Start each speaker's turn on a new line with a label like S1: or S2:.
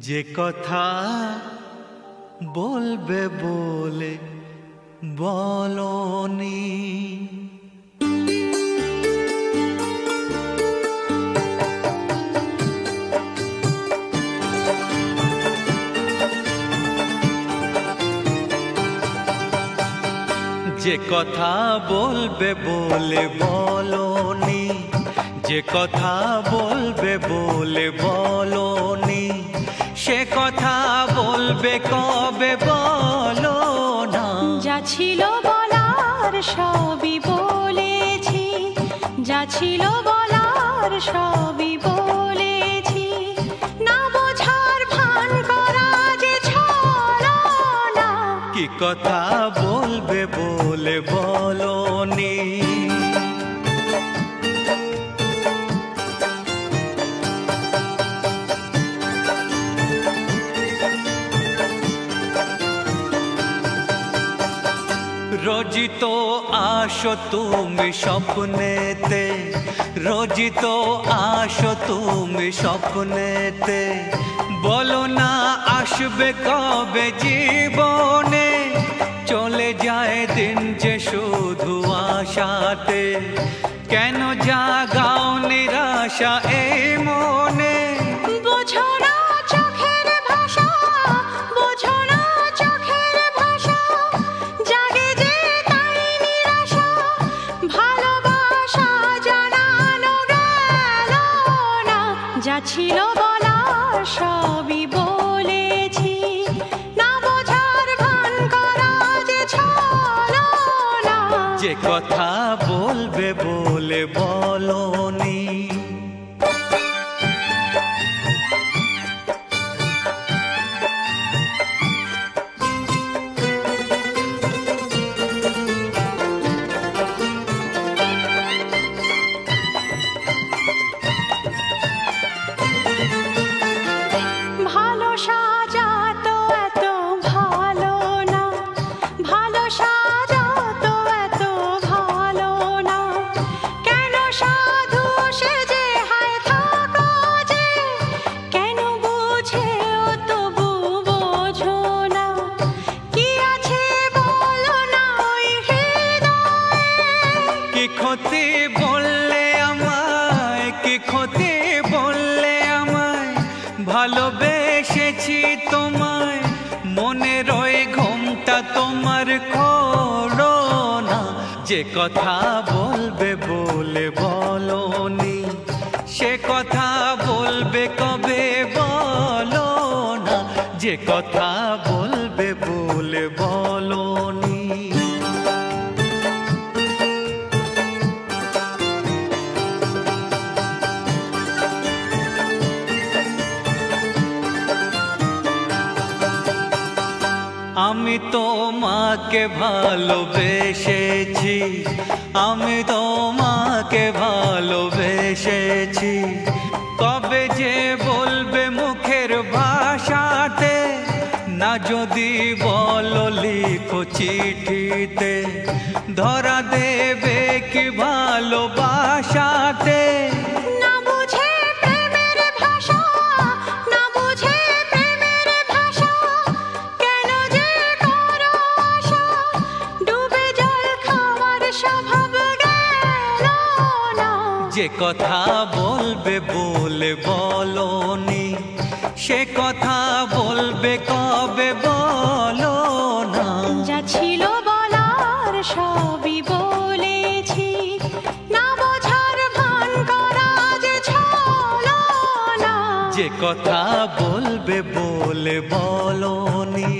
S1: যে কথা বলবে বলে বলনি, যে কথা বলবে বলে বলনি, যে কথা বলবে বলে বলনি, সে কথা বলবে কবে বলো না।
S2: যা ছিল বলার সবই বলেছি, যা ছিল বলার সবই বলেছি, না বোঝার ভান করা যে ছলনা।
S1: কি কথা বলবে বলে বলনি, রোজি তো আসো তুমি স্বপ্নেতে, রোজি তো আসো তুমি স্বপ্নেতে, বলো না আসবে কবে জীবনে। চলে যায় দিন যে শুধু আশাতে, কেন জাগাও নিরাশা এই মনে।
S2: বোঝো না চোখের ভাষা, বোঝো না চোখের ভাষা, জাগে যে তাই নিরাশা, ভালোবাসা জানানো গেল না। যা ছিল বলার সবই বলেছি, না বোঝার ভান করা যে ছলনা।
S1: যে কথা বলবে বলে বলনি,
S2: ভালো সাজাতো এত ভালো না, ভালো সাজাতো এত ভালো না, কেন সাধু সেজে হায় থাকো যে, কেন বুঝেও তবু বোঝো না। কি আছে বলো না ওই হৃদয়ে,
S1: কি ক্ষতি বললে আমায়, কি ক্ষতি বললে আমায়, ভালোবেসেছি তোমায়, মনে রয়ে ঘুমটা তোমার খোলো না। যে কথা বলবে বলে বলনি, সে কথা বলবে কবে বলো না। যে কথা বলবে বলে বলনি, আমি তোমাকে ভালোবেসেছি, আমি তোমাকে ভালোবেসেছি, কবে যে বলবে মুখের ভাষাতে, না যদি বলো লিখো চিঠিতে, ধরা দেবে কি ভালোবাসাতে।
S2: না বুঝে প্রেমের ভাষা, না বুঝে প্রেমের ভাষা, কেন যে করো আশা, ডুবে জল খাওয়ার স্বভাব গেল না।
S1: যে কথা বলবে বলে বলনি, সে কথা বলবে কবে বলো না।
S2: যা ছিল বলার সবই বলেছি, না বোঝার ভান করা যে ছলনা।
S1: যে কথা বলবে বলে বলনি।